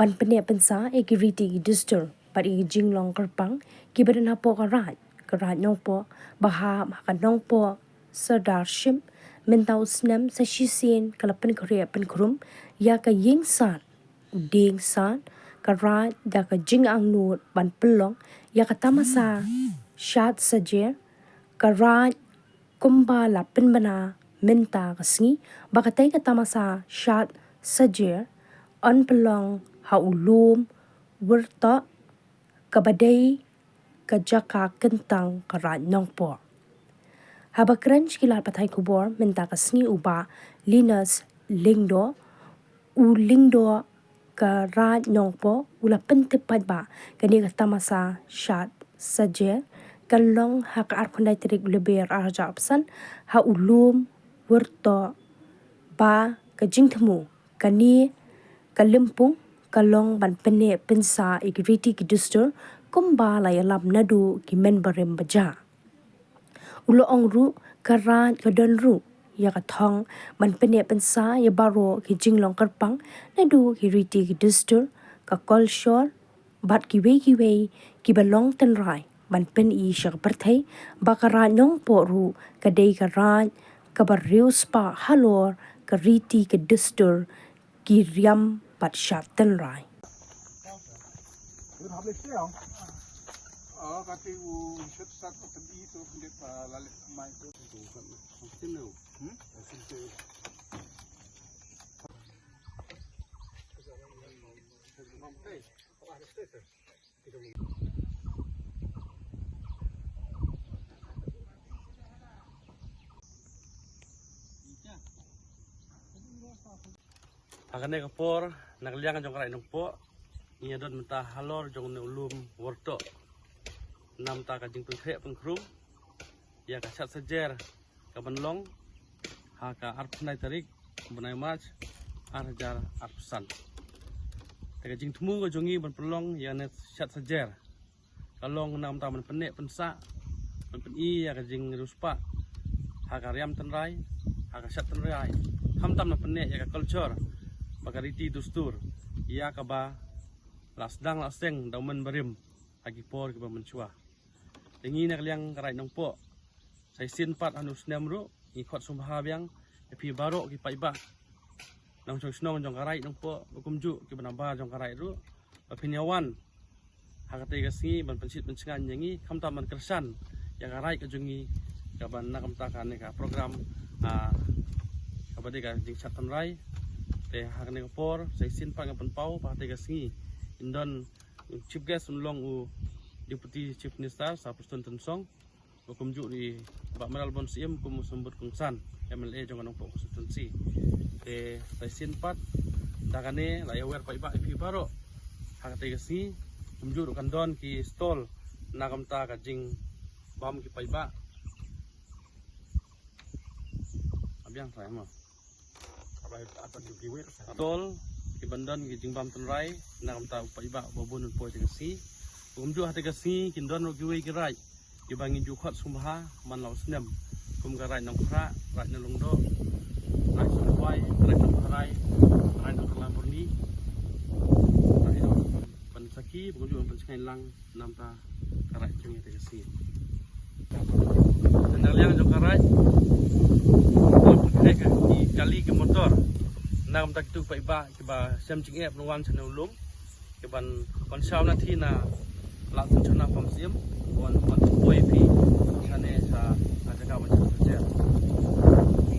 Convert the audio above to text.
ban pene pensa ekiriti distur par jinglong kerpang kibadan hapo karat nongpo baha makan nongpo sadarshim mentau snam sa shisin kalapan korea penkrum ya ka yingsan uding san karat da ka jing ang nur ban pelong ya ka tamasa shat sajer karat kumba la penbana menta kasngi bakatai ka tamasa shat sajer on pelong haulum werta kabadai kajaka kentang karat nongpo haba crunch kilat patai kubor menta kasngi uba linus lingdo u lingdo karat nongpo ula pentepat ba kani tamasa shat saje kalong hak arkundai terik leber arja opsan haulum werta ba kajing temu kani kalimpung kalong ban pene pensa igriti kidustur kumba la yalam nadu ki menbarem baja ulo ongru karat kadon ru ya kathong ban pene pensa ya baro ki jinglong karpang nadu ki riti kidustur ka kolshor bat ki wei ki balong tenrai ban pen i shak perthai bakara nong poru kadai karat kabarius pa halor ka riti kidustur ki riam pat shat tenrai kati u shot sat tabi itu kulit lalit mai itu kan mungkin no akan ekspor nagliang jong karai nongpo ia don mentah halor jong ulum worto nam ta kajing pengkhe pengkrum ya kasat sejer kabanlong haka arpnai tarik benai mach arjar arpsan kajing temu jongi ban pelong ya net sat sejer kalong nam ta ban penek pensa ban peni ya kajing ruspa haka riam tenrai haka sat tenrai ham tam na penek ya ka culture bakariti dustur ya kaba lasdang laseng daumen barim agi por ke mencua dengi nak liang karai nongpo sai sin pat anu snem ru ikot sumha biang epi baro ki paiba nang chong snong jong karai nongpo bukumju ki banamba jong karai ru opinyawan hakate gasi ban pensit pencengan yangi kamta man kersan ya karai ka jungi ka ban nakam takan ka program kabade ka jing satan rai te hakane por sai sin pat ngapan pau pakate gasi indon chief guest unlong u Deputy Chief Minister Sapustun Tensong bukumju di Pak Meral Bon Siem kum sembut kungsan MLA jong anong po konstituensi te taisin pat dakane la yawer pa iba ipi baro hakate gasi kumju kan don ki stall nakam ta ka jing bam ki pa iba abyang saya mo abai atan ki wer stall ki bandon ki jing bam tenrai nakam ta pa iba bobun po gasi kumju hati kasi kindon ro giwe girai gibangi jukhot sumha man law snem kum garai nong khra rai na lungdo rai sunwai rai nong rai nong lamborni rai pan saki kumju pan skai lang namta karai chung hati kasi nang liang jo karai di kali ke motor nam tak tu pa iba kiba sem ching ep nong chana ulum kiban kon shaw na thi na langsung chana pam sim wan